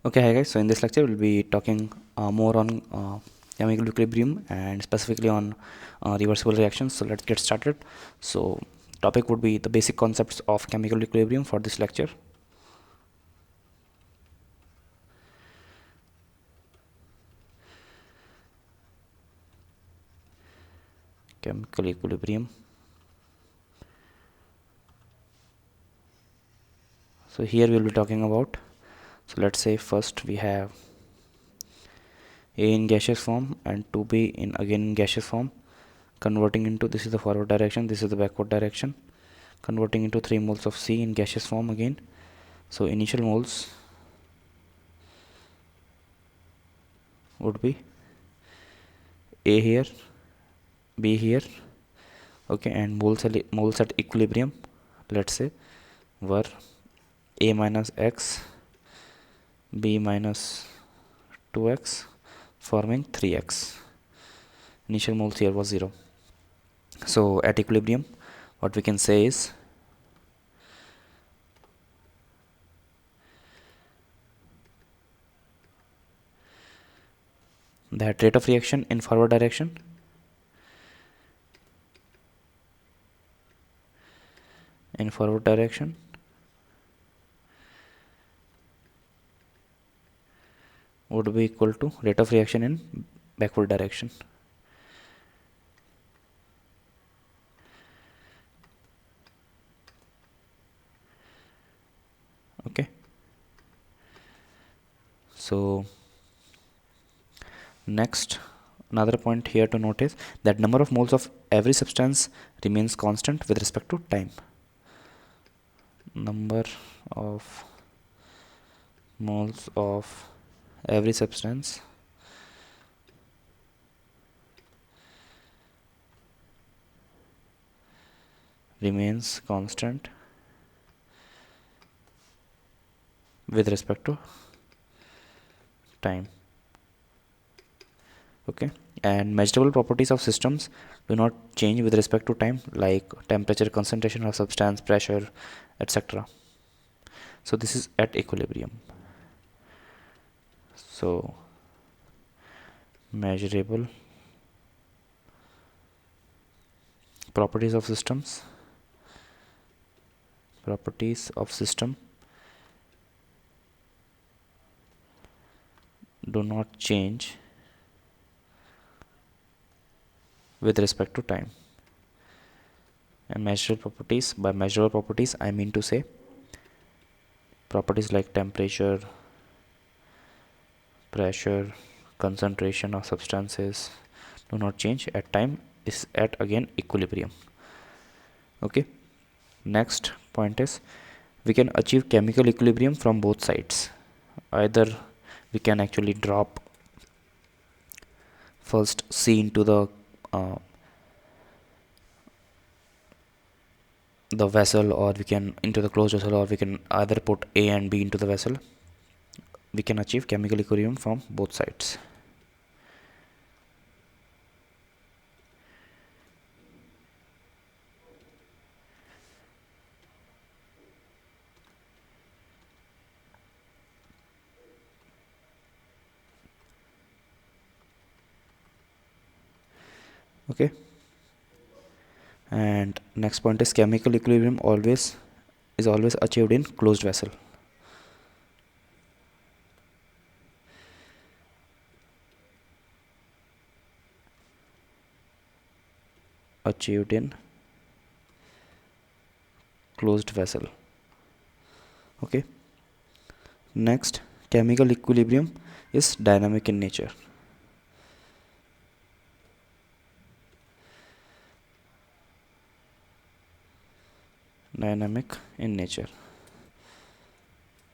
Okay, hi guys. So in this lecture, we'll be talking more on chemical equilibrium and specifically on reversible reactions. So let's get started. So topic would be the basic concepts of chemical equilibrium for this lecture. Chemical equilibrium. So here we'll be talking about. So let's say first we have A in gaseous form and 2B in again in gaseous form, converting into, this is the forward direction, this is the backward direction, converting into 3 moles of C in gaseous form again. So initial moles would be A here, B here, okay, and moles at equilibrium, let's say, were A minus X, B minus 2X, forming 3X. Initial moles here was 0. So at equilibrium, what we can say is that rate of reaction in forward direction would be equal to rate of reaction in backward direction. Okay, so next, another point here to note is that number of moles of every substance remains constant with respect to time. Number of moles of every substance remains constant with respect to time. Okay, and measurable properties of systems do not change with respect to time, like temperature, concentration of substance, pressure, etc. So this is at equilibrium. So measurable properties of system do not change with respect to time. And measurable properties, by measurable properties I mean to say properties like temperature, pressure, concentration of substances do not change at time, is at again equilibrium. Okay, next point is we can achieve chemical equilibrium from both sides. Either we can actually drop first C into the vessel, or we can into the closed vessel, or we can either put A and B into the vessel. We can achieve chemical equilibrium from both sides. Okay, and next point is chemical equilibrium is always achieved in closed vessel. Achieved in closed vessel. Okay, next, chemical equilibrium is dynamic in nature.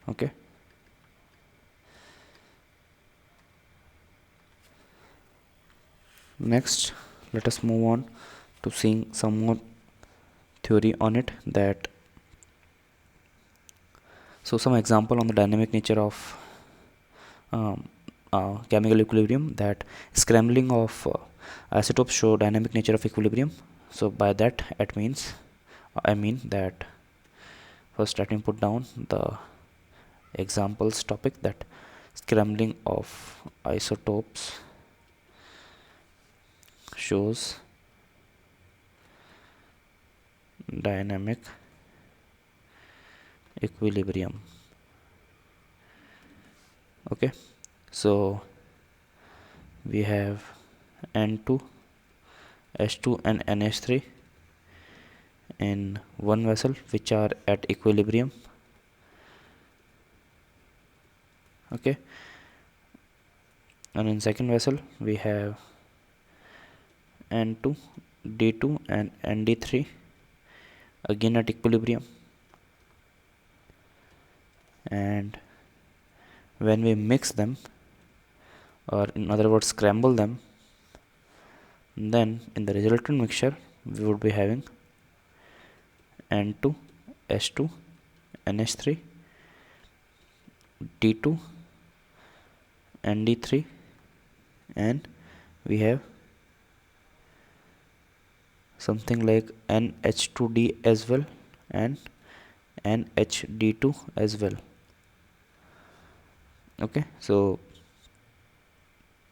Okay, next let us move on to seeing some more theory on it. That so some example on the dynamic nature of chemical equilibrium, that scrambling of isotopes show dynamic nature of equilibrium. So by that I mean that first let me put down the examples topic, that Scrambling of isotopes shows dynamic equilibrium. Okay, so we have N2, H2 and NH3 in one vessel which are at equilibrium. Okay, and in second vessel we have N2, D2 and ND3 again at equilibrium. And when we mix them, or in other words scramble them, then in the resultant mixture we would be having N2, H2, NH3, D2, ND3, and we have something like NH2D as well and NHD2 as well. Okay, so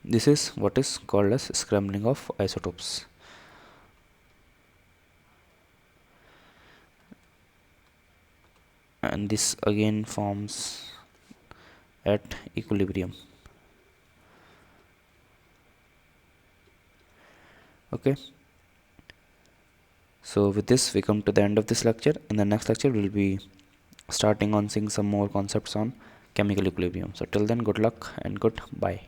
this is what is called as scrambling of isotopes. And this again forms at equilibrium. Okay, so with this we come to the end of this lecture. In the next lecture we'll be starting on seeing some more concepts on chemical equilibrium. So till then, good luck and goodbye.